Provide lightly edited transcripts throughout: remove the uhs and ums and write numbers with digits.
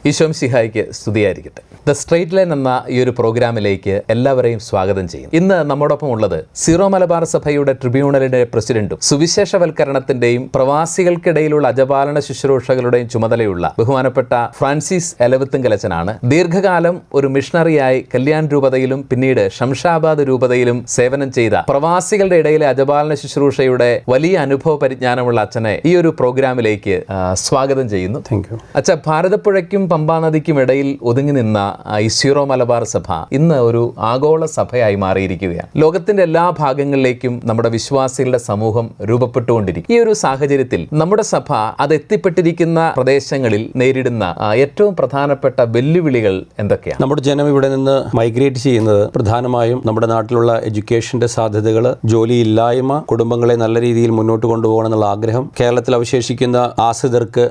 ഈശോം സിഹായിക്ക് സ്തുതിയായിരിക്കട്ടെ. The straight line എന്ന ഈ ഒരു പ്രോഗ്രാമിലേക്ക് എല്ലാവരെയും സ്വാഗതം ചെയ്യും. ഇന്ന് നമ്മോടൊപ്പം ഉള്ളത് സീറോ മലബാർ സഭയുടെ ട്രിബ്യൂണലിന്റെ പ്രസിഡന്റും സുവിശേഷവൽക്കരണത്തിന്റെയും പ്രവാസികൾക്കിടയിലുള്ള അജപാലന ശുശ്രൂഷകളുടെയും ചുമതലയുള്ള ബഹുമാനപ്പെട്ട ഫ്രാൻസിസ് എലവത്തുങ്കലച്ചനാണ്. ദീർഘകാലം ഒരു മിഷണറിയായി കല്യാൺ രൂപതയിലും പിന്നീട് ശംഷാബാദ് രൂപതയിലും സേവനം ചെയ്ത പ്രവാസികളുടെ ഇടയിലെ അജപാലന ശുശ്രൂഷയുടെ വലിയ അനുഭവ പരിജ്ഞാനമുള്ള അച്ഛനെ ഈ ഒരു പ്രോഗ്രാമിലേക്ക് സ്വാഗതം ചെയ്യുന്നു. അച്ഛ, ഭാരതപ്പുഴയ്ക്കും പമ്പാ നദിക്കും ഇടയിൽ ഒതുങ്ങി നിന്ന ഈ സീറോ മലബാർ സഭ ഇന്ന് ഒരു ആഗോള സഭയായി മാറിയിരിക്കുകയാണ്. ലോകത്തിന്റെ എല്ലാ ഭാഗങ്ങളിലേക്കും നമ്മുടെ വിശ്വാസികളുടെ സമൂഹം രൂപപ്പെട്ടുകൊണ്ടിരിക്കും. ഈ ഒരു സാഹചര്യത്തിൽ നമ്മുടെ സഭ അത് എത്തിപ്പെട്ടിരിക്കുന്ന പ്രദേശങ്ങളിൽ നേരിടുന്ന ഏറ്റവും പ്രധാനപ്പെട്ട വെല്ലുവിളികൾ എന്തൊക്കെയാണ്? നമ്മുടെ ജനം ഇവിടെ നിന്ന് മൈഗ്രേറ്റ് ചെയ്യുന്നത് പ്രധാനമായും നമ്മുടെ നാട്ടിലുള്ള എഡ്യൂക്കേഷന്റെ സാധ്യതകൾ, ജോലിയില്ലായ്മ, കുടുംബങ്ങളെ നല്ല രീതിയിൽ മുന്നോട്ട് കൊണ്ടുപോകണം എന്നുള്ള ആഗ്രഹം, കേരളത്തിൽ അവശേഷിക്കുന്ന ആശ്രിതർക്ക്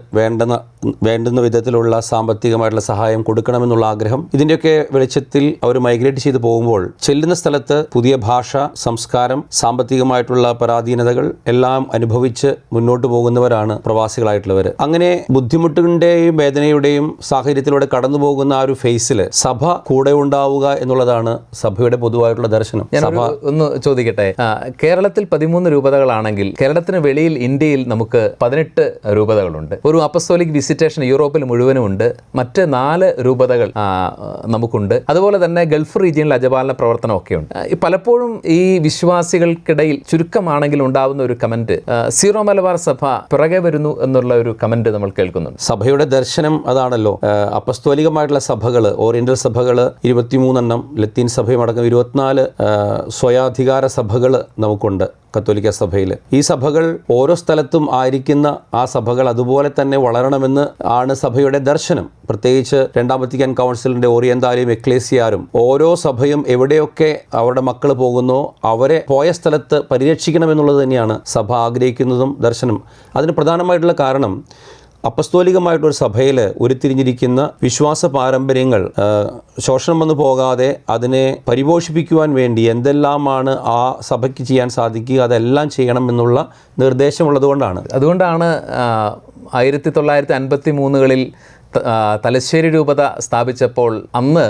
വേണ്ടുന്ന വിധത്തിലുള്ള സാമ്പത്തികമായിട്ടുള്ള സഹായം കൊടുക്കണമെന്നുള്ള ആഗ്രഹം, ഇതിൻ്റെയൊക്കെ വെളിച്ചത്തിൽ അവർ മൈഗ്രേറ്റ് ചെയ്ത് പോകുമ്പോൾ ചെല്ലുന്ന സ്ഥലത്ത് പുതിയ ഭാഷ, സംസ്കാരം, സാമ്പത്തികമായിട്ടുള്ള പരാധീനതകൾ എല്ലാം അനുഭവിച്ച് മുന്നോട്ട് പോകുന്നവരാണ് പ്രവാസികളായിട്ടുള്ളവർ. അങ്ങനെ ബുദ്ധിമുട്ടിന്റെയും വേദനയുടെയും സാഹചര്യത്തിലൂടെ കടന്നു പോകുന്ന ആ ഒരു ഫേസിൽ സഭ കൂടെ ഉണ്ടാവുക എന്നുള്ളതാണ് സഭയുടെ പൊതുവായിട്ടുള്ള ദർശനം. സഭ ഒന്ന് ചോദിക്കട്ടെ, കേരളത്തിൽ 13 രൂപതകളാണെങ്കിൽ കേരളത്തിന് വെളിയിൽ ഇന്ത്യയിൽ നമുക്ക് 18 രൂപതകളുണ്ട്. ഒരു അപ്പസ്തോലിക് വിസിറ്റേഷൻ യൂറോപ്പിൽ മുഴുവനും ഉണ്ട്. മറ്റ് 4 രൂപതകൾ നമുക്കുണ്ട്. അതുപോലെ തന്നെ ഗൾഫ് റീജിയനിൽ അജപാലന പ്രവർത്തനമൊക്കെ ഉണ്ട്. പലപ്പോഴും ഈ വിശ്വാസികൾക്കിടയിൽ ചുരുക്കമാണെങ്കിൽ ഉണ്ടാവുന്ന ഒരു കമന്റ്, സീറോ മലബാർ സഭ പിറകെ വരുന്നു എന്നുള്ള ഒരു കമന്റ് നമ്മൾ കേൾക്കുന്നുണ്ട്. സഭയുടെ ദർശനം അതാണല്ലോ. അപ്പസ്തോലികമായിട്ടുള്ള സഭകൾ, ഓറിയന്റൽ സഭകൾ 23 ലത്തീൻ സഭയും അടക്കം 24 സ്വയാധികാര സഭകൾ നമുക്കുണ്ട് കത്തോലിക്ക സഭയിൽ. ഈ സഭകൾ ഓരോ സ്ഥലത്തും ആയിരിക്കുന്ന ആ സഭകൾ അതുപോലെ തന്നെ വളരണമെന്ന് ആണ് സഭയുടെ ദർശനം. പ്രത്യേകിച്ച് രണ്ടാം വത്തിക്കാൻ കൗൺസിലിന്റെ ഓറിയന്താലിയും എക്ലേസിയാരും ഓരോ സഭയും എവിടെയൊക്കെ അവരുടെ മക്കൾ പോകുന്നോ അവരെ പോയ സ്ഥലത്ത് പരിരക്ഷിക്കണമെന്നുള്ളത് തന്നെയാണ് സഭ ആഗ്രഹിക്കുന്നതും ദർശനം. അതിന് പ്രധാനമായിട്ടുള്ള കാരണം അപ്പസ്തോലികമായിട്ടൊരു സഭയിൽ ഉരുത്തിരിഞ്ഞിരിക്കുന്ന വിശ്വാസ പാരമ്പര്യങ്ങൾ ശോഷണം വന്നു പോകാതെ അതിനെ പരിപോഷിപ്പിക്കുവാൻ വേണ്ടി എന്തെല്ലാമാണ് ആ സഭയ്ക്ക് ചെയ്യാൻ സാധിക്കുക അതെല്ലാം ചെയ്യണമെന്നുള്ള നിർദ്ദേശമുള്ളതുകൊണ്ടാണ്. അതുകൊണ്ടാണ് 1953 തലശ്ശേരി രൂപത സ്ഥാപിച്ചപ്പോൾ അന്ന്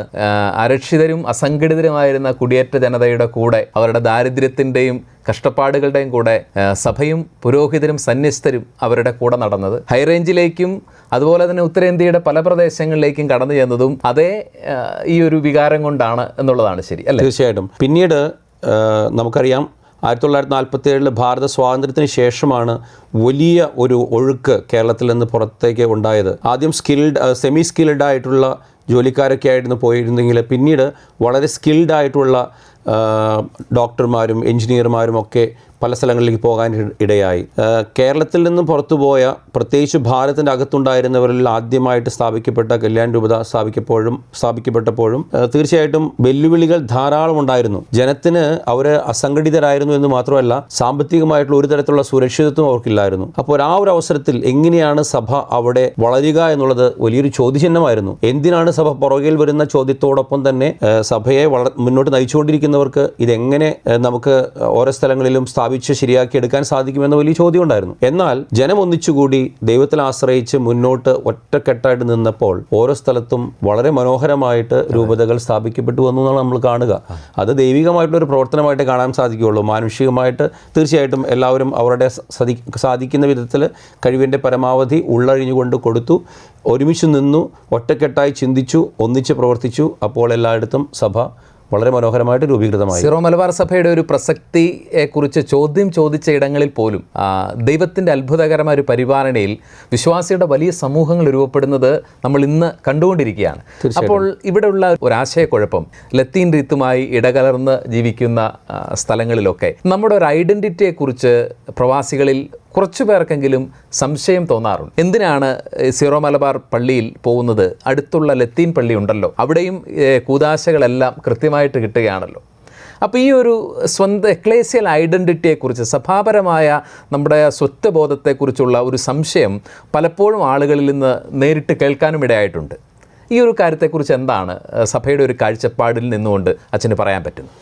അരക്ഷിതരും അസംഘടിതരുമായിരുന്ന കുടിയേറ്റ ജനതയുടെ കൂടെ അവരുടെ ദാരിദ്ര്യത്തിൻ്റെയും കഷ്ടപ്പാടുകളുടെയും കൂടെ സഭയും പുരോഹിതരും സന്യസ്തരും അവരുടെ കൂടെ നടന്നത്. ഹൈറേഞ്ചിലേക്കും അതുപോലെ തന്നെ ഉത്തരേന്ത്യയുടെ പല പ്രദേശങ്ങളിലേക്കും കടന്നു ചെന്നതും അതേ ഈ ഒരു വികാരം കൊണ്ടാണ് എന്നുള്ളതാണ് ശരി അല്ലേ? തീർച്ചയായിട്ടും. പിന്നീട് നമുക്കറിയാം 1947 ഭാരത സ്വാതന്ത്ര്യത്തിന് ശേഷമാണ് വലിയ ഒരു ഒഴുക്ക് കേരളത്തിൽ നിന്ന് പുറത്തേക്ക് ഉണ്ടായത്. ആദ്യം സെമി സ്കിൽഡ് ആയിട്ടുള്ള ജോലിക്കാരൊക്കെ ആയിരുന്നു പോയിരുന്നെങ്കിൽ പിന്നീട് വളരെ സ്കിൽഡ് ആയിട്ടുള്ള ഡോക്ടർമാരും എഞ്ചിനീയർമാരും ഒക്കെ പല സ്ഥലങ്ങളിലേക്ക് പോകാൻ ഇടയായി. കേരളത്തിൽ നിന്നും പുറത്തുപോയ, പ്രത്യേകിച്ച് ഭാരതത്തിൻ്റെ അകത്തുണ്ടായിരുന്നവരിൽ ആദ്യമായിട്ട് സ്ഥാപിക്കപ്പെട്ട കല്യാൺ രൂപത സ്ഥാപിക്കപ്പെട്ടപ്പോഴും തീർച്ചയായിട്ടും വെല്ലുവിളികൾ ധാരാളം ഉണ്ടായിരുന്നു. ജനത്തിന് അവർ അസംഘടിതരായിരുന്നു എന്ന് മാത്രമല്ല, സാമ്പത്തികമായിട്ടുള്ള ഒരു തരത്തിലുള്ള സുരക്ഷിതത്വം അവർക്കില്ലായിരുന്നു. അപ്പോൾ ആ ഒരു അവസരത്തിൽ എങ്ങനെയാണ് സഭ അവിടെ വളരുക എന്നുള്ളത് വലിയൊരു ചോദ്യചിഹ്നമായിരുന്നു. എന്തിനാണ് സഭ പുറകിൽ വരുന്ന ചോദ്യത്തോടൊപ്പം തന്നെ സഭയെ മുന്നോട്ട് നയിച്ചുകൊണ്ടിരിക്കുന്നവർക്ക് ഇതെങ്ങനെ നമുക്ക് ഓരോ സ്ഥലങ്ങളിലും ശരിയാക്കി എടുക്കാൻ സാധിക്കുമെന്ന വലിയ ചോദ്യം ഉണ്ടായിരുന്നു. എന്നാൽ ജനം ഒന്നിച്ചുകൂടി ദൈവത്തിൽ ആശ്രയിച്ച് മുന്നോട്ട് ഒറ്റക്കെട്ടായിട്ട് നിന്നപ്പോൾ ഓരോ സ്ഥലത്തും വളരെ മനോഹരമായിട്ട് രൂപതകൾ സ്ഥാപിക്കപ്പെട്ടു വന്നു എന്നാണ് നമ്മൾ കാണുക. അത് ദൈവികമായിട്ടുള്ളൊരു പ്രവർത്തനമായിട്ട് കാണാൻ സാധിക്കുകയുള്ളൂ. മാനുഷികമായിട്ട് തീർച്ചയായിട്ടും എല്ലാവരും അവരുടെ സാധിക്കുന്ന വിധത്തിൽ കഴിവിൻ്റെ പരമാവധി ഉള്ളഴിഞ്ഞുകൊണ്ട് കൊടുത്തു, ഒരുമിച്ച് നിന്നു, ഒറ്റക്കെട്ടായി ചിന്തിച്ചു, ഒന്നിച്ച് പ്രവർത്തിച്ചു. അപ്പോൾ എല്ലായിടത്തും സഭ വളരെ മനോഹരമായിട്ട് രൂപീകൃതമായി. സീറോ മലബാർ സഭയുടെ ഒരു പ്രസക്തിയെക്കുറിച്ച് ചോദ്യം ചോദിച്ച ഇടങ്ങളിൽ പോലും ദൈവത്തിൻ്റെ അത്ഭുതകരമായ ഒരു പരിപാലനയിൽ വിശ്വാസിയുടെ വലിയ സമൂഹങ്ങൾ രൂപപ്പെടുന്നത് നമ്മൾ ഇന്ന് കണ്ടുകൊണ്ടിരിക്കുകയാണ്. അപ്പോൾ ഇവിടെയുള്ള ഒരു ആശയക്കുഴപ്പം, ലത്തീൻ റീത്തുമായി ഇടകലർന്ന് ജീവിക്കുന്ന സ്ഥലങ്ങളിലൊക്കെ നമ്മുടെ ഒരു ഐഡൻറ്റിറ്റിയെക്കുറിച്ച് പ്രവാസികളിൽ കുറച്ചു പേർക്കെങ്കിലും സംശയം തോന്നാറുണ്ട്. എന്തിനാണ് സീറോ മലബാർ പള്ളിയിൽ പോകുന്നത്? അടുത്തുള്ള ലത്തീൻ പള്ളി ഉണ്ടല്ലോ, അവിടെയും കൂദാശകളെല്ലാം കൃത്യമായിട്ട് കിട്ടുകയാണല്ലോ. അപ്പോൾ ഈ ഒരു സ്വന്തം എക്ലേസിയൽ ഐഡൻറ്റിറ്റിയെക്കുറിച്ച്, സഭാപരമായ നമ്മുടെ സ്വത്വബോധത്തെക്കുറിച്ചുള്ള ഒരു സംശയം പലപ്പോഴും ആളുകളിൽ നിന്ന് നേരിട്ട് കേൾക്കാനും ഇടയായിട്ടുണ്ട്. ഈ ഒരു കാര്യത്തെക്കുറിച്ച് എന്താണ് സഭയുടെ ഒരു കാഴ്ചപ്പാടിൽ നിന്നുകൊണ്ട് അച്ഛന് പറയാൻ പറ്റുന്നത്?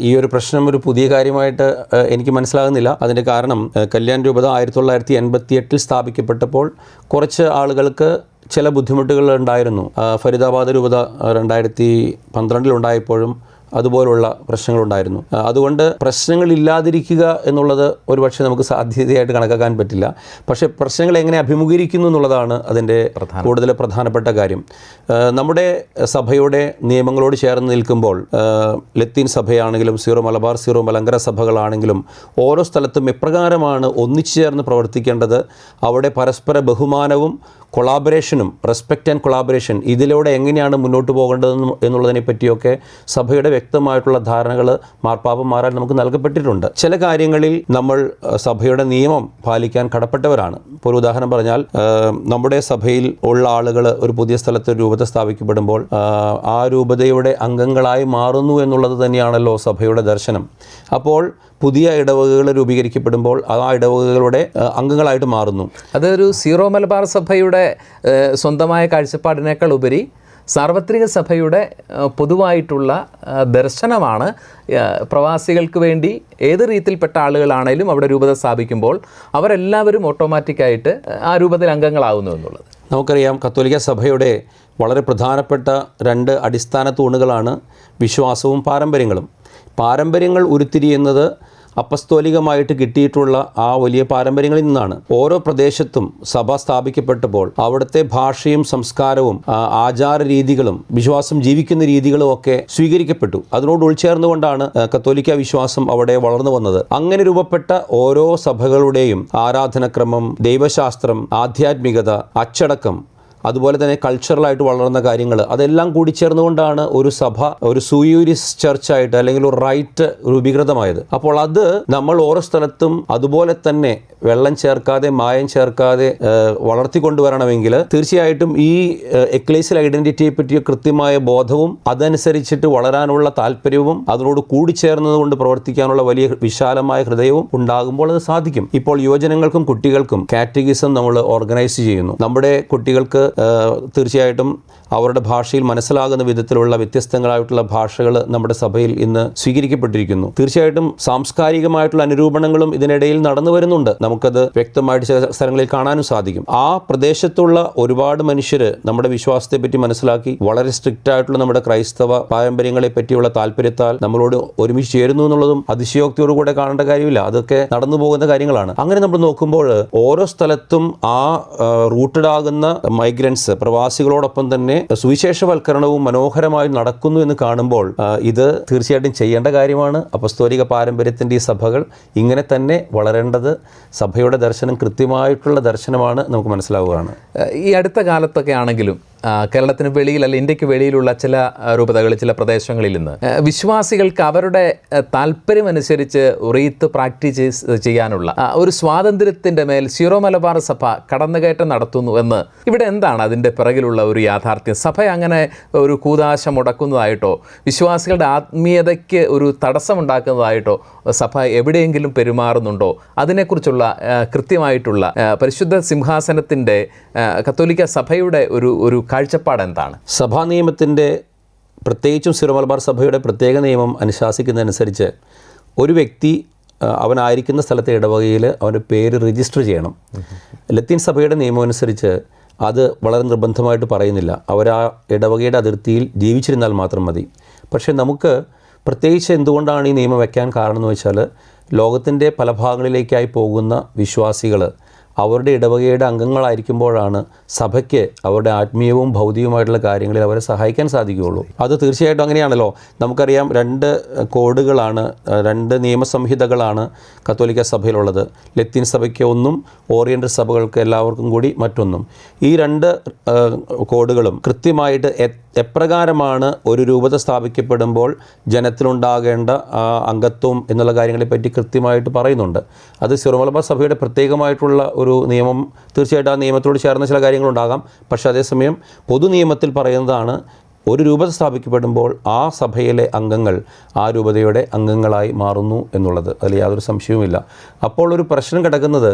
ഈ ഒരു പ്രശ്നം ഒരു പുതിയ കാര്യമായിട്ട് എനിക്ക് മനസ്സിലാകുന്നില്ല. അതിൻ്റെ കാരണം കല്യാൺ രൂപത 1988 സ്ഥാപിക്കപ്പെട്ടപ്പോൾ കുറച്ച് ആളുകൾക്ക് ചില ബുദ്ധിമുട്ടുകൾ ഉണ്ടായിരുന്നു. ഫരീദാബാദ് രൂപത 2012 ഉണ്ടായപ്പോഴും അതുപോലുള്ള പ്രശ്നങ്ങളുണ്ടായിരുന്നു. അതുകൊണ്ട് പ്രശ്നങ്ങളില്ലാതിരിക്കുക എന്നുള്ളത് ഒരുപക്ഷെ നമുക്ക് സാധ്യതയായിട്ട് കണക്കാക്കാൻ പറ്റില്ല. പക്ഷേ പ്രശ്നങ്ങൾ എങ്ങനെ അഭിമുഖീകരിക്കുന്നു എന്നുള്ളതാണ് അതിൻ്റെ കൂടുതൽ പ്രധാനപ്പെട്ട കാര്യം. നമ്മുടെ സഭയുടെ നിയമങ്ങളോട് ചേർന്ന് നിൽക്കുമ്പോൾ ലത്തീൻ സഭയാണെങ്കിലും സീറോ മലബാർ, സീറോ മലങ്കര സഭകളാണെങ്കിലും ഓരോ സ്ഥലത്തും എപ്രകാരമാണ് ഒന്നിച്ചു ചേർന്ന് പ്രവർത്തിക്കേണ്ടത്, അവിടെ പരസ്പര ബഹുമാനവും കൊളാബറേഷനും, റെസ്പെക്റ്റ് ആൻഡ് കൊളാബറേഷൻ, ഇതിലൂടെ എങ്ങനെയാണ് മുന്നോട്ട് പോകേണ്ടതെന്ന് എന്നുള്ളതിനെ പറ്റിയൊക്കെ സഭയുടെ വ്യക്തമായിട്ടുള്ള ധാരണകൾ മാർപ്പാപ്പന്മാരാൽ നമുക്ക് നൽകപ്പെട്ടിട്ടുണ്ട്. ചില കാര്യങ്ങളിൽ നമ്മൾ സഭയുടെ നിയമം പാലിക്കാൻ കടപ്പെട്ടവരാണ്. ഇപ്പോൾ ഒരു ഉദാഹരണം പറഞ്ഞാൽ, നമ്മുടെ സഭയിൽ ഉള്ള ആളുകൾ ഒരു പുതിയ സ്ഥലത്ത് രൂപത സ്ഥാപിക്കപ്പെടുമ്പോൾ ആ രൂപതയുടെ അംഗങ്ങളായി മാറുന്നു എന്നുള്ളത് തന്നെയാണല്ലോ സഭയുടെ ദർശനം. അപ്പോൾ പുതിയ ഇടവകകൾ രൂപീകരിക്കപ്പെടുമ്പോൾ ആ ഇടവകകളുടെ അംഗങ്ങളായിട്ട് മാറുന്നു. അതൊരു സീറോ മലബാർ സഭയുടെ സ്വന്തമായ കാഴ്ചപ്പാടിനേക്കാൾ ഉപരി സാർവത്രിക സഭയുടെ പൊതുവായിട്ടുള്ള ദർശനമാണ് പ്രവാസികൾക്ക് വേണ്ടി ഏത് രീതിയിൽപ്പെട്ട ആളുകളാണേലും അവിടെ രൂപത സ്ഥാപിക്കുമ്പോൾ അവരെല്ലാവരും ഓട്ടോമാറ്റിക്കായിട്ട് ആ രൂപതയിൽ അംഗങ്ങളാകുന്നു എന്നുള്ളത്. നമുക്കറിയാം, കത്തോലിക്ക സഭയുടെ വളരെ പ്രധാനപ്പെട്ട 2 അടിസ്ഥാന തൂണുകളാണ് വിശ്വാസവും പാരമ്പര്യങ്ങളും. പാരമ്പര്യങ്ങൾ ഉരുത്തിരിയുന്നത് അപ്പസ്തോലികമായിട്ട് കിട്ടിയിട്ടുള്ള ആ വലിയ പാരമ്പര്യങ്ങളിൽ നിന്നാണ്. ഓരോ പ്രദേശത്തും സഭ സ്ഥാപിക്കപ്പെട്ടപ്പോൾ അവിടുത്തെ ഭാഷയും സംസ്കാരവും ആചാര രീതികളും വിശ്വാസം ജീവിക്കുന്ന രീതികളും ഒക്കെ സ്വീകരിക്കപ്പെട്ടു. അതിനോട് ഉൾച്ചേർന്നുകൊണ്ടാണ് കത്തോലിക്ക വിശ്വാസം അവിടെ വളർന്നു വന്നത്. അങ്ങനെ രൂപപ്പെട്ട ഓരോ സഭകളുടെയും ആരാധനക്രമം, ദൈവശാസ്ത്രം, ആധ്യാത്മികത, അച്ചടക്കം, അതുപോലെ തന്നെ കൾച്ചറലായിട്ട് വളർന്ന കാര്യങ്ങൾ, അതെല്ലാം കൂടി ചേർന്നുകൊണ്ടാണ് ഒരു സഭ ഒരു സൂയൂരിസ് ചർച്ചായിട്ട് അല്ലെങ്കിൽ ഒരു റൈറ്റ് രൂപീകൃതമായത്. അപ്പോൾ അത് നമ്മൾ ഓരോ സ്ഥലത്തും അതുപോലെ തന്നെ വെള്ളം ചേർക്കാതെ മായം ചേർക്കാതെ വളർത്തിക്കൊണ്ടുവരണമെങ്കിൽ തീർച്ചയായിട്ടും ഈ എക്ലേസിയൽ ഐഡന്റിറ്റിയെ പറ്റിയ കൃത്യമായ ബോധവും അതനുസരിച്ചിട്ട് വളരാനുള്ള താല്പര്യവും അതിനോട് കൂടിച്ചേർന്നതുകൊണ്ട് പ്രവർത്തിക്കാനുള്ള വലിയ വിശാലമായ ഹൃദയവും ഉണ്ടാകുമ്പോൾ അത് സാധിക്കും. ഇപ്പോൾ യുവജനങ്ങൾക്കും കുട്ടികൾക്കും കാറ്റഗിസം നമ്മൾ ഓർഗനൈസ് ചെയ്യുന്നു. നമ്മുടെ കുട്ടികൾക്ക് തീർച്ചയായിട്ടും അവരുടെ ഭാഷയിൽ മനസ്സിലാകുന്ന വിധത്തിലുള്ള വ്യത്യസ്തങ്ങളായിട്ടുള്ള ഭാഷകൾ നമ്മുടെ സഭയിൽ ഇന്ന് സ്വീകരിക്കപ്പെട്ടിരിക്കുന്നു. തീർച്ചയായിട്ടും സാംസ്കാരികമായിട്ടുള്ള അനുരൂപണങ്ങളും ഇതിനിടയിൽ നടന്നു വരുന്നുണ്ട്. നമുക്കത് വ്യക്തമായിട്ട് ചില സ്ഥലങ്ങളിൽ കാണാനും സാധിക്കും. ആ പ്രദേശത്തുള്ള ഒരുപാട് മനുഷ്യർ നമ്മുടെ വിശ്വാസത്തെ പറ്റി മനസ്സിലാക്കി വളരെ സ്ട്രിക്റ്റ് ആയിട്ടുള്ള നമ്മുടെ ക്രൈസ്തവ പാരമ്പര്യങ്ങളെ പറ്റിയുള്ള താല്പര്യത്താൽ നമ്മളോട് ഒരുമിച്ച് ചേരുന്നു എന്നുള്ളതും അതിശയോക്തിയോടുകൂടെ കാണേണ്ട കാര്യമില്ല. അതൊക്കെ നടന്നു പോകുന്ന കാര്യങ്ങളാണ്. അങ്ങനെ നമ്മൾ നോക്കുമ്പോൾ ഓരോ സ്ഥലത്തും ആ റൂട്ടഡ് ആകുന്ന മൈഗ്രൻസ്, പ്രവാസികളോടൊപ്പം തന്നെ സുവിശേഷവൽക്കരണവും മനോഹരമായി നടക്കുന്നു എന്ന് കാണുമ്പോൾ ഇത് തീർച്ചയായിട്ടും ചെയ്യേണ്ട കാര്യമാണ്. അപ്പസ്തോലിക പാരമ്പര്യത്തിൻ്റെ ഈ സഭകൾ ഇങ്ങനെ തന്നെ വളരേണ്ടത് സഭയുടെ ദർശനം കൃത്യമായിട്ടുള്ള ദർശനമാണ് നമുക്ക് മനസ്സിലാവുകയാണ്. ഈ അടുത്ത കാലത്തൊക്കെ ആണെങ്കിലും കേരളത്തിന് വെളിയിൽ അല്ല ഇന്ത്യക്ക് വെളിയിലുള്ള ചില രൂപതകൾ, ചില പ്രദേശങ്ങളിൽ നിന്ന് വിശ്വാസികൾക്ക് അവരുടെ താല്പര്യമനുസരിച്ച് റീത്ത് പ്രാക്ടീസ് ചെയ്യാനുള്ള ഒരു സ്വാതന്ത്ര്യത്തിൻ്റെ മേൽ സീറോ മലബാർ സഭ കടന്നുകയറ്റം നടത്തുന്നു എന്ന്. ഇവിടെ എന്താണ് അതിൻ്റെ പിറകിലുള്ള ഒരു യാഥാർത്ഥ്യം? സഭ അങ്ങനെ ഒരു കൂതാശ മുടക്കുന്നതായിട്ടോ വിശ്വാസികളുടെ ആത്മീയതയ്ക്ക് ഒരു തടസ്സമുണ്ടാക്കുന്നതായിട്ടോ സഭ എവിടെയെങ്കിലും പെരുമാറുന്നുണ്ടോ? അതിനെക്കുറിച്ചുള്ള കൃത്യമായിട്ടുള്ള പരിശുദ്ധ സിംഹാസനത്തിൻ്റെ കത്തോലിക്ക സഭയുടെ ഒരു കാഴ്ചപ്പാട് എന്താണ്? സഭാ നിയമത്തിൻ്റെ, പ്രത്യേകിച്ചും സീറോ മലബാർ സഭയുടെ പ്രത്യേക നിയമം അനുശാസിക്കുന്നതനുസരിച്ച് ഒരു വ്യക്തി അവനായിരിക്കുന്ന സ്ഥലത്തെ ഇടവകയിൽ അവൻ്റെ പേര് രജിസ്റ്റർ ചെയ്യണം. ലത്തീൻ സഭയുടെ നിയമം അനുസരിച്ച് അത് വളരെ നിർബന്ധമായിട്ട് പറയുന്നില്ല. അവർ ആ ഇടവകയുടെ അതിർത്തിയിൽ ജീവിച്ചിരുന്നാൽ മാത്രം മതി. പക്ഷേ നമുക്ക് പ്രത്യേകിച്ച് എന്തുകൊണ്ടാണ് ഈ നിയമം വയ്ക്കാൻ കാരണം എന്ന് വെച്ചാൽ, ലോകത്തിൻ്റെ പല ഭാഗങ്ങളിലേക്കായി പോകുന്ന വിശ്വാസികൾ അവരുടെ ഇടവകയുടെ അംഗങ്ങളായിരിക്കുമ്പോഴാണ് സഭയ്ക്ക് അവരുടെ ആത്മീയവും ഭൗതികവുമായിട്ടുള്ള കാര്യങ്ങളിൽ അവരെ സഹായിക്കാൻ സാധിക്കുകയുള്ളൂ. അത് തീർച്ചയായിട്ടും അങ്ങനെയാണല്ലോ. നമുക്കറിയാം, 2 കോഡുകളാണ്, 2 നിയമസംഹിതകളാണ് കത്തോലിക്ക സഭയിലുള്ളത്. ലത്തീൻ സഭയ്ക്ക് ഒന്നും, ഓറിയൻ്റൽ സഭകൾക്ക് എല്ലാവർക്കും കൂടി മറ്റൊന്നും. ഈ 2 കോഡുകളും കൃത്യമായിട്ട് എപ്രകാരമാണ് ഒരു രൂപത സ്ഥാപിക്കപ്പെടുമ്പോൾ ജനത്തിലുണ്ടാകേണ്ട അംഗത്വം എന്നുള്ള കാര്യങ്ങളെപ്പറ്റി കൃത്യമായിട്ട് പറയുന്നുണ്ട്. അത് സീറോ മലബാർ സഭയുടെ പ്രത്യേകമായിട്ടുള്ള ഒരു നിയമം. തീർച്ചയായിട്ടും ആ നിയമത്തോട് ചേർന്ന ചില കാര്യങ്ങളുണ്ടാകാം. പക്ഷേ അതേസമയം പൊതു നിയമത്തിൽ പറയുന്നതാണ്, ഒരു രൂപത സ്ഥാപിക്കപ്പെടുമ്പോൾ ആ സഭയിലെ അംഗങ്ങൾ ആ രൂപതയുടെ അംഗങ്ങളായി മാറുന്നു എന്നുള്ളത്. അതിൽ യാതൊരു സംശയവുമില്ല. അപ്പോൾ ഒരു പ്രശ്നം കിടക്കുന്നത്,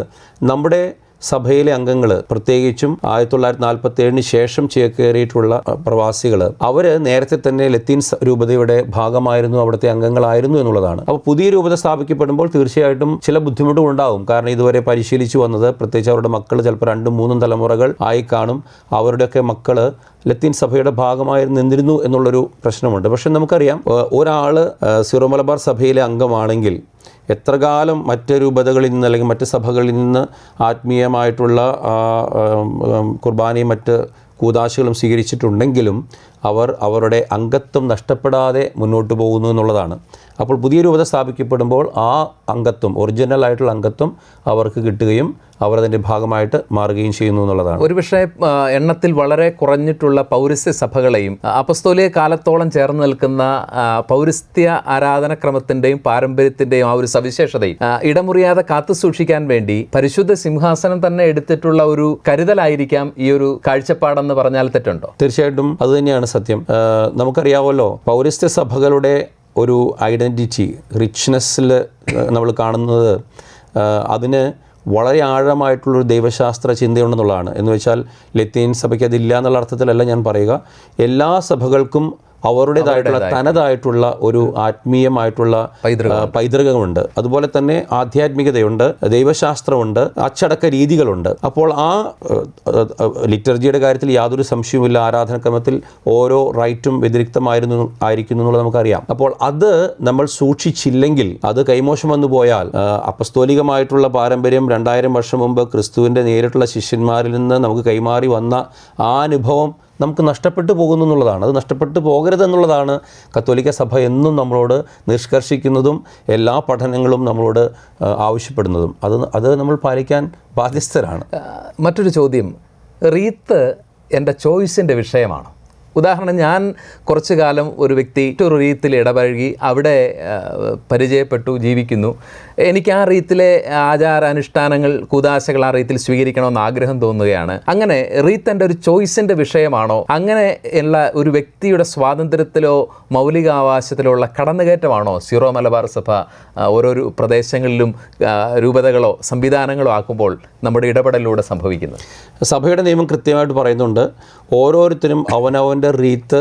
നമ്മുടെ സഭയിലെ അംഗങ്ങൾ, പ്രത്യേകിച്ചും 1947 ശേഷം ചേക്കേറിയിട്ടുള്ള പ്രവാസികൾ, അവർ നേരത്തെ തന്നെ ലത്തീൻ രൂപതയുടെ ഭാഗമായിരുന്നു, അവിടുത്തെ അംഗങ്ങളായിരുന്നു എന്നുള്ളതാണ്. അപ്പോൾ പുതിയ രൂപത സ്ഥാപിക്കപ്പെടുമ്പോൾ തീർച്ചയായിട്ടും ചില ബുദ്ധിമുട്ടുകൾ ഉണ്ടാകും. കാരണം ഇതുവരെ പരിശീലിച്ചു വന്നത്, പ്രത്യേകിച്ച് അവരുടെ മക്കൾ ചിലപ്പോൾ 2-3 തലമുറകൾ ആയി കാണും, അവരുടെയൊക്കെ മക്കൾ ലത്തീൻ സഭയുടെ ഭാഗമായിരുന്നിരുന്നു എന്നുള്ളൊരു പ്രശ്നമുണ്ട്. പക്ഷെ നമുക്കറിയാം, ഒരാൾ സിറോ മലബാർ സഭയിലെ അംഗമാണെങ്കിൽ എത്ര കാലം മറ്റ് രൂപതകളിൽ നിന്ന് അല്ലെങ്കിൽ മറ്റ് സഭകളിൽ നിന്ന് ആത്മീയമായിട്ടുള്ള കുർബാനയും മറ്റ് കൂദാശകളും സ്വീകരിച്ചിട്ടുണ്ടെങ്കിലും അവർ അവരുടെ അംഗത്വം നഷ്ടപ്പെടാതെ മുന്നോട്ട് പോകുന്നു എന്നുള്ളതാണ്. അപ്പോൾ പുതിയ രൂപത സ്ഥാപിക്കപ്പെടുമ്പോൾ ആ അംഗത്വം, ഒറിജിനൽ ആയിട്ടുള്ള അംഗത്വം അവർക്ക് കിട്ടുകയും അവർ അതിൻ്റെ ഭാഗമായിട്ട് മാറുകയും ചെയ്യുന്നു എന്നുള്ളതാണ്. ഒരുപക്ഷെ എണ്ണത്തിൽ വളരെ കുറഞ്ഞിട്ടുള്ള പൗരസ്ത്യ സഭകളെയും അപ്പസ്തോലിക കാലത്തോളം ചേർന്ന് നിൽക്കുന്ന പൗരസ്ത്യ ആരാധനക്രമത്തിൻ്റെയും പാരമ്പര്യത്തിൻ്റെയും ആ ഒരു സവിശേഷതയും ഇടമുറിയാതെ കാത്തു സൂക്ഷിക്കാൻ വേണ്ടി പരിശുദ്ധ സിംഹാസനം തന്നെ എടുത്തിട്ടുള്ള ഒരു കരുതലായിരിക്കാം ഈ ഒരു കാഴ്ചപ്പാടെന്ന് പറഞ്ഞാൽ തെറ്റുണ്ടോ? തീർച്ചയായിട്ടും അതുതന്നെയാണ് സത്യം. നമുക്കറിയാമല്ലോ, പൗരസ്ത്യ സഭകളുടെ ഒരു ഐഡൻറ്റിറ്റി, റിച്ച്നെസ്സിൽ നമ്മൾ കാണുന്നത് അതിന് വളരെ ആഴമായിട്ടുള്ളൊരു ദൈവശാസ്ത്ര ചിന്തയുണ്ടെന്നുള്ളതാണ്. എന്ന് വെച്ചാൽ ലത്തീൻ സഭയ്ക്ക് അതില്ല എന്നുള്ള അർത്ഥത്തിലല്ല ഞാൻ പറയുക. എല്ലാ സഭകൾക്കും അവരുടേതായിട്ടുള്ള തനതായിട്ടുള്ള ഒരു ആത്മീയമായിട്ടുള്ള പൈതൃകമുണ്ട്. അതുപോലെ തന്നെ ആധ്യാത്മികതയുണ്ട്, ദൈവശാസ്ത്രമുണ്ട്, അച്ചടക്ക രീതികളുണ്ട്. അപ്പോൾ ആ ലിറ്റർജിയുടെ കാര്യത്തിൽ യാതൊരു സംശയവുമില്ല, ആരാധനക്രമത്തിൽ ഓരോ റൈറ്റും വ്യതിരിക്തമായിരുന്നു എന്നുള്ളത് നമുക്കറിയാം. അപ്പോൾ അത് നമ്മൾ സൂക്ഷിച്ചില്ലെങ്കിൽ, അത് കൈമോശം വന്നു പോയാൽ, അപ്പസ്തോലികമായിട്ടുള്ള പാരമ്പര്യം 2000 വർഷം മുമ്പ് ക്രിസ്തുവിൻ്റെ നേരിട്ടുള്ള ശിഷ്യന്മാരിൽ നിന്ന് നമുക്ക് കൈമാറി വന്ന ആ അനുഭവം നമുക്ക് നഷ്ടപ്പെട്ടു പോകുന്നു എന്നുള്ളതാണ്. അത് നഷ്ടപ്പെട്ടു പോകരുതെന്നുള്ളതാണ് കത്തോലിക്ക സഭ എന്നും നമ്മളോട് നിഷ്കർഷിക്കുന്നതും എല്ലാ പഠനങ്ങളും നമ്മളോട് ആവശ്യപ്പെടുന്നതും. അത് നമ്മൾ പാലിക്കാൻ ബാധ്യസ്ഥരാണ്. മറ്റൊരു ചോദ്യം, റീത്ത് എൻ്റെ ചോയ്സിൻ്റെ വിഷയമാണോ? ഉദാഹരണം, ഞാൻ കുറച്ചു കാലം ഒരു വ്യക്തി ഒരു റീത്തിൽ ഇടപഴകി അവിടെ പരിചയപ്പെട്ടു ജീവിക്കുന്നു. എനിക്ക് ആ റീത്തിലെ ആചാരാനുഷ്ഠാനങ്ങൾ, കൂദാശകൾ ആ റീത്തിൽ സ്വീകരിക്കണമെന്ന് ആഗ്രഹം തോന്നുകയാണ്. അങ്ങനെ റീത്ത് എൻ്റെ ഒരു ചോയ്സിൻ്റെ വിഷയമാണോ? അങ്ങനെ ഉള്ള ഒരു വ്യക്തിയുടെ സ്വാതന്ത്ര്യത്തിലോ മൗലികാവകാശത്തിലോ ഉള്ള കടന്നുകയറ്റമാണോ സിറോ മലബാർ സഭ ഓരോ പ്രദേശങ്ങളിലും രൂപതകളോ സംവിധാനങ്ങളോ ആക്കുമ്പോൾ നമ്മുടെ ഇടപെടലിലൂടെ സംഭവിക്കുന്നത്? സഭയുടെ നിയമം കൃത്യമായിട്ട് പറയുന്നുണ്ട്, ഓരോരുത്തരും അവനവൻ്റെ റീത്ത്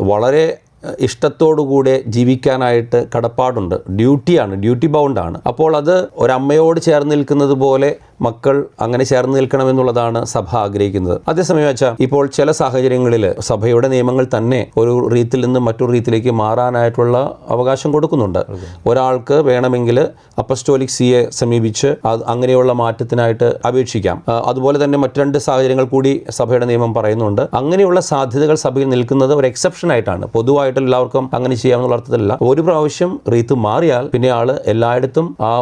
വളരെ ഇഷ്ടത്തോടുകൂടെ ജീവിക്കാനായിട്ട് കടപ്പാടുണ്ട്, ഡ്യൂട്ടി ബൗണ്ടാണ്. അപ്പോൾ അത് ഒരമ്മയോട് ചേർന്ന് നിൽക്കുന്നത് പോലെ മക്കൾ അങ്ങനെ ചേർന്ന് നിൽക്കണമെന്നുള്ളതാണ് സഭ ആഗ്രഹിക്കുന്നത്. അതേസമയം വെച്ചാൽ ഇപ്പോൾ ചില സാഹചര്യങ്ങളിൽ സഭയുടെ നിയമങ്ങൾ തന്നെ ഒരു റീത്തിൽ നിന്ന് മറ്റൊരു റീത്തിലേക്ക് മാറാനായിട്ടുള്ള അവകാശം കൊടുക്കുന്നുണ്ട്. ഒരാൾക്ക് വേണമെങ്കിൽ അപ്പസ്റ്റോലിക് സിയെ സമീപിച്ച് അങ്ങനെയുള്ള മാറ്റത്തിനായിട്ട് അപേക്ഷിക്കാം. അതുപോലെ തന്നെ മറ്റു 2 സാഹചര്യങ്ങൾ കൂടി സഭയുടെ നിയമം പറയുന്നുണ്ട്. അങ്ങനെയുള്ള സാധ്യതകൾ സഭയിൽ നിൽക്കുന്നത് ഒരു എക്സെപ്ഷൻ ആയിട്ടാണ്. പൊതുവായിട്ട് എല്ലാവർക്കും അങ്ങനെ ചെയ്യാമെന്നുള്ള അർത്ഥത്തിലല്ല. ഒരു പ്രാവശ്യം റീത്ത് മാറിയാൽ പിന്നെ ആള് എല്ലായിടത്തും ആ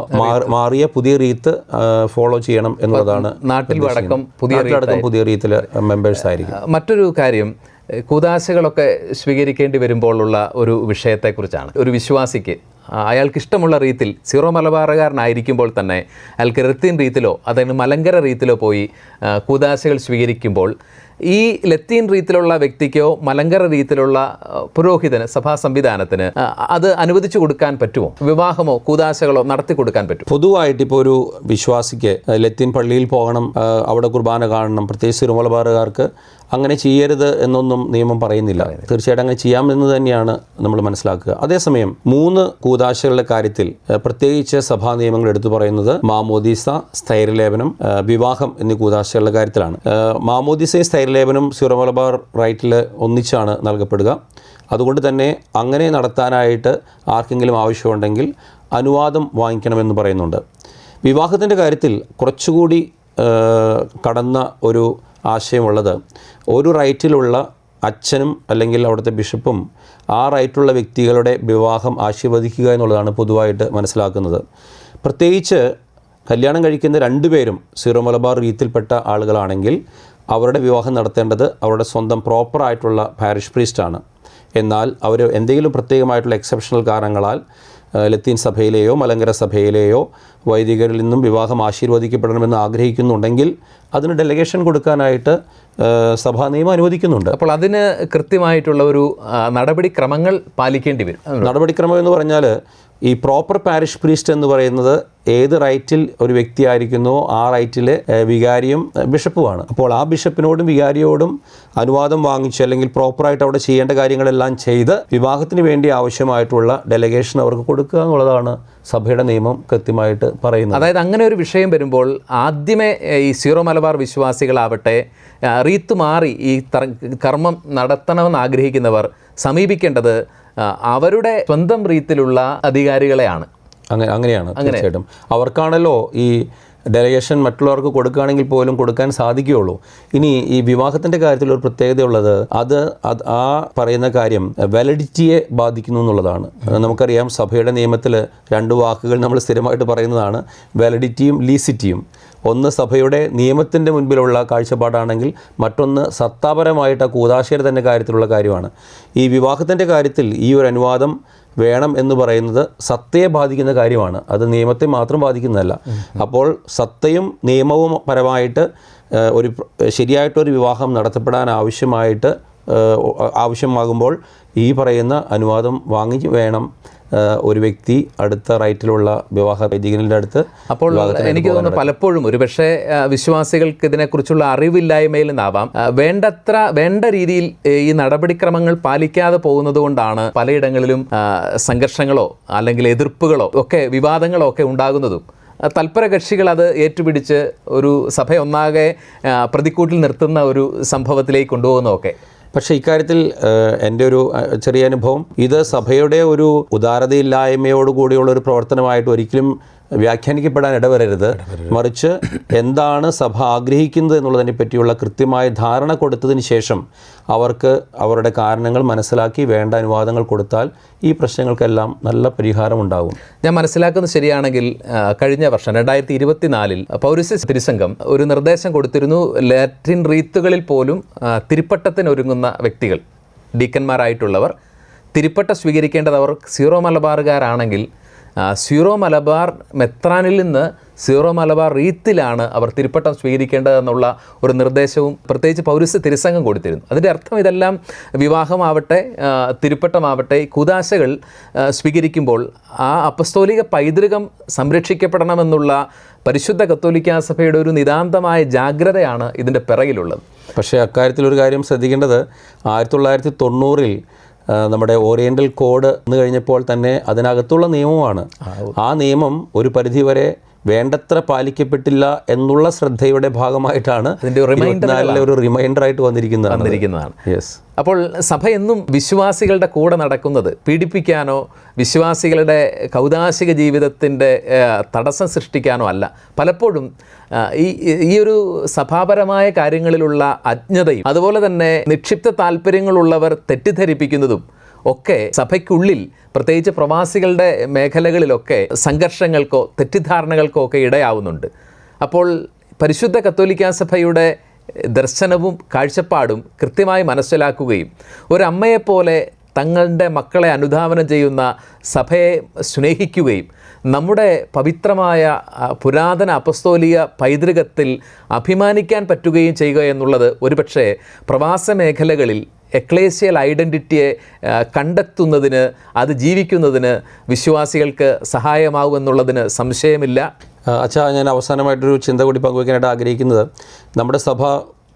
മാറിയ പുതിയ റീത്ത് ഫോളോ ചെയ്യണം എന്നുള്ളതാണ്. നാട്ടിലടക്കം പുതിയ റീത്തിലെ മെമ്പേഴ്സ് ആയിരിക്കും. മറ്റൊരു കാര്യം, കൂദാശകളൊക്കെ സ്വീകരിക്കേണ്ടി വരുമ്പോഴുള്ള ഒരു വിഷയത്തെക്കുറിച്ചാണ്. ഒരു വിശ്വാസിക്ക് അയാൾക്ക് ഇഷ്ടമുള്ള റീത്തിൽ, സീറോ മലബാറുകാരനായിരിക്കുമ്പോൾ തന്നെ അയാൾക്ക് ലത്തീൻ റീത്തിലോ അതായത് മലങ്കര റീത്തിലോ പോയി കൂദാശകൾ സ്വീകരിക്കുമ്പോൾ ഈ ലത്തീൻ റീത്തിലുള്ള വ്യക്തിക്കോ മലങ്കര റീത്തിലുള്ള പുരോഹിതന്, സഭാ സംവിധാനത്തിന് അത് അനുവദിച്ചു കൊടുക്കാൻ പറ്റുമോ? വിവാഹമോ കൂദാശകളോ നടത്തി കൊടുക്കാൻ പറ്റും? പൊതുവായിട്ട് ഇപ്പോൾ ഒരു വിശ്വാസിക്ക് ലത്തീൻ പള്ളിയിൽ പോകണം, അവിടെ കുർബാന കാണണം, പ്രത്യേകിച്ച് സിറോ മലബാറുകാർക്ക് അങ്ങനെ ചെയ്യരുത് എന്നൊന്നും നിയമം പറയുന്നില്ല. തീർച്ചയായിട്ടും അങ്ങനെ ചെയ്യാമെന്ന് തന്നെയാണ് നമ്മൾ മനസ്സിലാക്കുക. അതേസമയം 3 കൂദാശകളുടെ കാര്യത്തിൽ പ്രത്യേകിച്ച് സഭാ നിയമങ്ങൾ എടുത്തു പറയുന്നത് മാമോദീസ, സ്ഥൈര്യലേപനം, വിവാഹം എന്നീ കൂദാശകളുടെ കാര്യത്തിലാണ്. മാമോദീസയും സ്ഥൈര്യലേപനം സിറോ മലബാർ റൈറ്റിൽ ഒന്നിച്ചാണ് നൽകപ്പെടുക. അതുകൊണ്ട് തന്നെ അങ്ങനെ നടത്താനായിട്ട് ആർക്കെങ്കിലും ആവശ്യമുണ്ടെങ്കിൽ അനുവാദം വാങ്ങിക്കണമെന്ന് പറയുന്നുണ്ട്. വിവാഹത്തിൻ്റെ കാര്യത്തിൽ കുറച്ചുകൂടി കടന്ന ഒരു ആശയമുള്ളത്, ഒരു റൈറ്റിലുള്ള അച്ഛനും അല്ലെങ്കിൽ അവിടുത്തെ ബിഷപ്പും ആ റൈറ്റുള്ള വ്യക്തികളുടെ വിവാഹം ആശീർവദിക്കുക എന്നുള്ളതാണ് പൊതുവായിട്ട് മനസ്സിലാക്കുന്നത്. പ്രത്യേകിച്ച് കല്യാണം കഴിക്കുന്ന 2 പേരും സീറോ മലബാർ റീത്തിൽപ്പെട്ട ആളുകളാണെങ്കിൽ അവരുടെ വിവാഹം നടത്തേണ്ടത് അവരുടെ സ്വന്തം പ്രോപ്പറായിട്ടുള്ള പാരിഷ് പ്രീസ്റ്റാണ്. എന്നാൽ അവർ എന്തെങ്കിലും പ്രത്യേകമായിട്ടുള്ള എക്സെപ്ഷണൽ കാരണങ്ങളാൽ ലത്തീൻ സഭയിലെയോ മലങ്കര സഭയിലെയോ വൈദികരിൽ നിന്നും വിവാഹം ആശീർവദിക്കപ്പെടണമെന്ന് ആഗ്രഹിക്കുന്നുണ്ടെങ്കിൽ അതിന് ഡെലിഗേഷൻ കൊടുക്കാനായിട്ട് സഭാ നിയമം അനുവദിക്കുന്നുണ്ട്. അപ്പോൾ അതിന് കൃത്യമായിട്ടുള്ള ഒരു നടപടിക്രമങ്ങൾ പാലിക്കേണ്ടി വരും. നടപടിക്രമം എന്ന് പറഞ്ഞാൽ ഈ പ്രോപ്പർ പാരിഷ് പ്രീസ്റ്റ് എന്ന് പറയുന്നത് ഏത് റൈറ്റിൽ ഒരു വ്യക്തിയായിരിക്കുന്നോ ആ റൈറ്റിലെ വികാരിയും ബിഷപ്പുമാണ്. അപ്പോൾ ആ ബിഷപ്പിനോടും വികാരിയോടും അനുവാദം വാങ്ങിച്ച് അല്ലെങ്കിൽ പ്രോപ്പറായിട്ട് അവിടെ ചെയ്യേണ്ട കാര്യങ്ങളെല്ലാം ചെയ്ത് വിവാഹത്തിന് വേണ്ടി ആവശ്യമായിട്ടുള്ള ഡെലഗേഷൻ അവർക്ക് കൊടുക്കുക എന്നുള്ളതാണ് സഭയുടെ നിയമം കൃത്യമായിട്ട് പറയുന്നത്. അതായത് അങ്ങനെ ഒരു വിഷയം വരുമ്പോൾ ആദ്യമേ ഈ സീറോ മലബാർ വിശ്വാസികളാവട്ടെ റീത്ത് മാറി ഈ കർമ്മം നടത്തണമെന്ന് ആഗ്രഹിക്കുന്നവർ സമീപിക്കേണ്ടത് അവരുടെ സ്വന്തം റീത്തിലുള്ള അധികാരികളെയാണ്. അങ്ങനെയാണ് തീർച്ചയായിട്ടും. അവർക്കാണല്ലോ ഈ ഡെലഗേഷൻ മറ്റുള്ളവർക്ക് കൊടുക്കുകയാണെങ്കിൽ പോലും കൊടുക്കാൻ സാധിക്കുകയുള്ളൂ. ഇനി ഈ വിവാഹത്തിൻ്റെ കാര്യത്തിൽ ഒരു പ്രത്യേകതയുള്ളത് ആ പറയുന്ന കാര്യം വാലിഡിറ്റിയെ ബാധിക്കുന്നു എന്നുള്ളതാണ്. നമുക്കറിയാം സഭയുടെ നിയമത്തിൽ 2 വാക്കുകൾ നമ്മൾ സ്ഥിരമായിട്ട് പറയുന്നതാണ്, വാലിഡിറ്റിയും ലീസിറ്റിയും. ഒന്ന് സഭയുടെ നിയമത്തിൻ്റെ മുൻപിലുള്ള കാഴ്ചപ്പാടാണെങ്കിൽ മറ്റൊന്ന് സത്താപരമായിട്ട് ആ കൂദാശയുടെ തന്നെ കാര്യത്തിലുള്ള കാര്യമാണ്. ഈ വിവാഹത്തിൻ്റെ കാര്യത്തിൽ ഈ ഒരു അനുവാദം വേണം എന്ന് പറയുന്നത് സത്തയെ ബാധിക്കുന്ന കാര്യമാണ്, അത് നിയമത്തെ മാത്രം ബാധിക്കുന്നതല്ല. അപ്പോൾ സത്തയും നിയമവും പരമായിട്ട് ഒരു ശരിയായിട്ടൊരു വിവാഹം നടത്തപ്പെടാൻ ആവശ്യമാകുമ്പോൾ ഈ പറയുന്ന അനുവാദം വാങ്ങി വേണം ഒരു വ്യക്തി അടുത്ത റൈറ്റിലുള്ള വിവാഹ വൈദികൻ്റെ അടുത്ത്. അപ്പോൾ എനിക്ക് തോന്നുന്നു പലപ്പോഴും ഒരുപക്ഷെ വിശ്വാസികൾക്ക് ഇതിനെക്കുറിച്ചുള്ള അറിവില്ലായ്മയിൽ നിന്നാവാം വേണ്ട രീതിയിൽ ഈ നടപടിക്രമങ്ങൾ പാലിക്കാതെ പോകുന്നത് കൊണ്ടാണ് പലയിടങ്ങളിലും സംഘർഷങ്ങളോ അല്ലെങ്കിൽ എതിർപ്പുകളോ ഒക്കെ വിവാദങ്ങളോ ഒക്കെ ഉണ്ടാകുന്നതും. തൽപര കക്ഷികൾ അത് ഏറ്റുപിടിച്ച് ഒരു സഭയൊന്നാകെ പ്രതിക്കൂട്ടിൽ നിർത്തുന്ന ഒരു സംഭവത്തിലേക്ക് കൊണ്ടുപോകുന്നതൊക്കെ. പക്ഷേ ഇക്കാര്യത്തിൽ എൻ്റെ ഒരു ചെറിയ അനുഭവം, ഇത് സഭയുടെ ഒരു ഉദാരതയില്ലായ്മയോടുകൂടിയുള്ള ഒരു പ്രവർത്തനമായിട്ട് ഒരിക്കലും വ്യാഖ്യാനിക്കപ്പെടാൻ ഇടവരരുത്. മറിച്ച് എന്താണ് സഭ ആഗ്രഹിക്കുന്നത് എന്നുള്ളതിനെ പറ്റിയുള്ള കൃത്യമായ ധാരണ കൊടുത്തതിന് ശേഷം അവർക്ക് അവരുടെ കാരണങ്ങൾ മനസ്സിലാക്കി വേണ്ട അനുവാദങ്ങൾ കൊടുത്താൽ ഈ പ്രശ്നങ്ങൾക്കെല്ലാം നല്ല പരിഹാരം ഉണ്ടാകും. ഞാൻ മനസ്സിലാക്കുന്നത് ശരിയാണെങ്കിൽ കഴിഞ്ഞ വർഷം 2024 പൗരസ്ത്യ തിരുസംഘം ഒരു നിർദ്ദേശം കൊടുത്തിരുന്നു. ലാറ്റിൻ റീത്തുകളിൽ പോലും തിരുപ്പട്ടത്തിനൊരുങ്ങുന്ന വ്യക്തികൾ, ഡീക്കന്മാരായിട്ടുള്ളവർ തിരുപ്പട്ട സ്വീകരിക്കേണ്ടത് അവർ സീറോ മലബാറുകാരാണെങ്കിൽ സീറോ മലബാർ മെത്രാനിൽ നിന്ന് സീറോ മലബാർ റീത്തിലാണ് അവർ തിരുപ്പട്ടം സ്വീകരിക്കേണ്ടതെന്നുള്ള ഒരു നിർദ്ദേശവും പ്രത്യേകിച്ച് പൗരസ്ത്യ തിരുസംഘം കൊടുത്തിരുന്നു. അതിൻ്റെ അർത്ഥം ഇതെല്ലാം വിവാഹമാവട്ടെ തിരുപ്പട്ടമാവട്ടെ കൂദാശകൾ സ്വീകരിക്കുമ്പോൾ ആ അപ്പസ്തോലിക പൈതൃകം സംരക്ഷിക്കപ്പെടണമെന്നുള്ള പരിശുദ്ധ കത്തോലിക്കാ സഭയുടെ ഒരു നിതാന്തമായ ജാഗ്രതയാണ് ഇതിൻ്റെ പിറകിലുള്ളത്. പക്ഷേ അക്കാര്യത്തിലൊരു കാര്യം ശ്രദ്ധിക്കേണ്ടത്, 1990 നമ്മുടെ ഓറിയൻ്റൽ കോഡ് എന്ന് കഴിഞ്ഞപ്പോൾ തന്നെ അതിനകത്തുള്ള നിയമമാണ്. ആ നിയമം ഒരു പരിധിവരെ വേണ്ടത്ര പാലിക്കപ്പെട്ടില്ല എന്നുള്ള ശ്രദ്ധയുടെ ഭാഗമായിട്ടാണ് ഒരു റിമൈൻഡറായിട്ട് വന്നിരിക്കുന്നതാണ്. യെസ്. അപ്പോൾ സഭ എന്നും വിശ്വാസികളുടെ കൂടെ നടക്കുന്നത് പീഡിപ്പിക്കാനോ വിശ്വാസികളുടെ കൗദാശിക ജീവിതത്തിൻ്റെ തടസ്സം സൃഷ്ടിക്കാനോ അല്ല. പലപ്പോഴും ഈ ഒരു സഭാപരമായ കാര്യങ്ങളിലുള്ള അജ്ഞതയും അതുപോലെ തന്നെ നിക്ഷിപ്ത താല്പര്യങ്ങളുള്ളവർ തെറ്റിദ്ധരിപ്പിക്കുന്നതും ഒക്കെ സഭയ്ക്കുള്ളിൽ പ്രത്യേകിച്ച് പ്രവാസികളുടെ മേഖലകളിലൊക്കെ സംഘർഷങ്ങൾക്കോ തെറ്റിദ്ധാരണകൾക്കോ ഒക്കെ ഇടയാവുന്നുണ്ട്. അപ്പോൾ പരിശുദ്ധ കത്തോലിക്കാ സഭയുടെ ദർശനവും കാഴ്ചപ്പാടും കൃത്യമായി മനസ്സിലാക്കുകയും ഒരമ്മയെപ്പോലെ തങ്ങളുടെ മക്കളെ അനുധാവനം ചെയ്യുന്ന സഭയെ സ്നേഹിക്കുകയും നമ്മുടെ പവിത്രമായ പുരാതന അപ്പസ്തോലിക പൈതൃകത്തിൽ അഭിമാനിക്കാൻ പറ്റുകയും ചെയ്യുക എന്നുള്ളത് ഒരുപക്ഷെ പ്രവാസ മേഖലകളിൽ എക്ലേസിയൽ ഐഡൻറ്റിറ്റിയെ കണ്ടെത്തുന്നതിന് അത് ജീവിക്കുന്നതിന് വിശ്വാസികൾക്ക് സഹായമാകുമെന്നുള്ളതിന് സംശയമില്ല. അച്ഛാ, ഞാൻ അവസാനമായിട്ടൊരു ചിന്ത കൂടി പങ്കുവയ്ക്കാനായിട്ട് ആഗ്രഹിക്കുന്നത്, നമ്മുടെ സഭ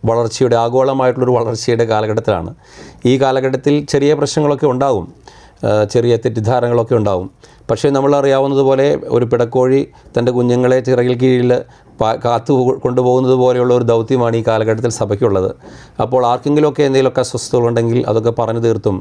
വളർച്ചയുടെ ആഗോളമായിട്ടുള്ളൊരു വളർച്ചയുടെ കാലഘട്ടത്തിലാണ്. ഈ കാലഘട്ടത്തിൽ ചെറിയ പ്രശ്നങ്ങളൊക്കെ ഉണ്ടാകും, ചെറിയ തെറ്റിദ്ധാരണകളൊക്കെ ഉണ്ടാകും. പക്ഷേ നമ്മളറിയാവുന്നതുപോലെ ഒരു പിടക്കോഴി തൻ്റെ കുഞ്ഞുങ്ങളെ ചിറകിൽ കീഴിൽ കാത്തു കൊണ്ടുപോകുന്നത് പോലെയുള്ള ഒരു ദൗത്യമാണ് ഈ കാലഘട്ടത്തിൽ സഭയ്ക്കുള്ളത്. അപ്പോൾ ആർക്കെങ്കിലുമൊക്കെ എന്തെങ്കിലുമൊക്കെ അസ്വസ്ഥതകളുണ്ടെങ്കിൽ അതൊക്കെ പറഞ്ഞു തീർത്തും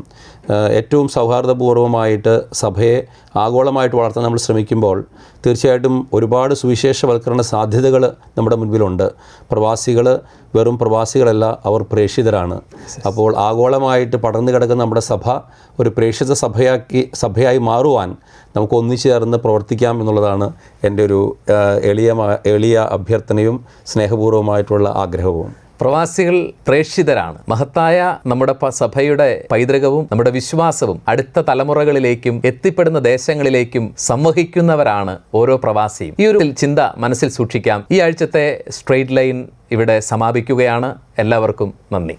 ഏറ്റവും സൗഹാർദ്ദപൂർവ്വമായിട്ട് സഭയെ ആഗോളമായിട്ട് വളർത്താൻ നമ്മൾ ശ്രമിക്കുമ്പോൾ തീർച്ചയായിട്ടും ഒരുപാട് സുവിശേഷവൽക്കരണ സാധ്യതകൾ നമ്മുടെ മുൻപിലുണ്ട്. പ്രവാസികൾ വെറും പ്രവാസികളല്ല, അവർ പ്രേക്ഷിതരാണ്. അപ്പോൾ ആഗോളമായിട്ട് പടർന്നു കിടക്കുന്ന നമ്മുടെ സഭ ഒരു പ്രേക്ഷിത സഭയായി മാറുവാൻ നമുക്ക് ഒന്നിച്ചു ചേർന്ന് പ്രവർത്തിക്കാം എന്നുള്ളതാണ് എൻ്റെ ഒരു എളിയ അഭ്യർത്ഥനയും സ്നേഹപൂർവ്വമായിട്ടുള്ള ആഗ്രഹവും. പ്രവാസികൾ പ്രേക്ഷിതരാണ്. മഹത്തായ നമ്മുടെ സഭയുടെ പൈതൃകവും നമ്മുടെ വിശ്വാസവും അടുത്ത തലമുറകളിലേക്കും എത്തിപ്പെടുന്ന ദേശങ്ങളിലേക്കും സംവഹിക്കുന്നവരാണ് ഓരോ പ്രവാസിയും. ഈ ഒരു ചിന്ത മനസ്സിൽ സൂക്ഷിക്കാം. ഈ ആഴ്ചത്തെ സ്ട്രെയിറ്റ് ലൈൻ ഇവിടെ സമാപിക്കുകയാണ്. എല്ലാവർക്കും നന്ദി.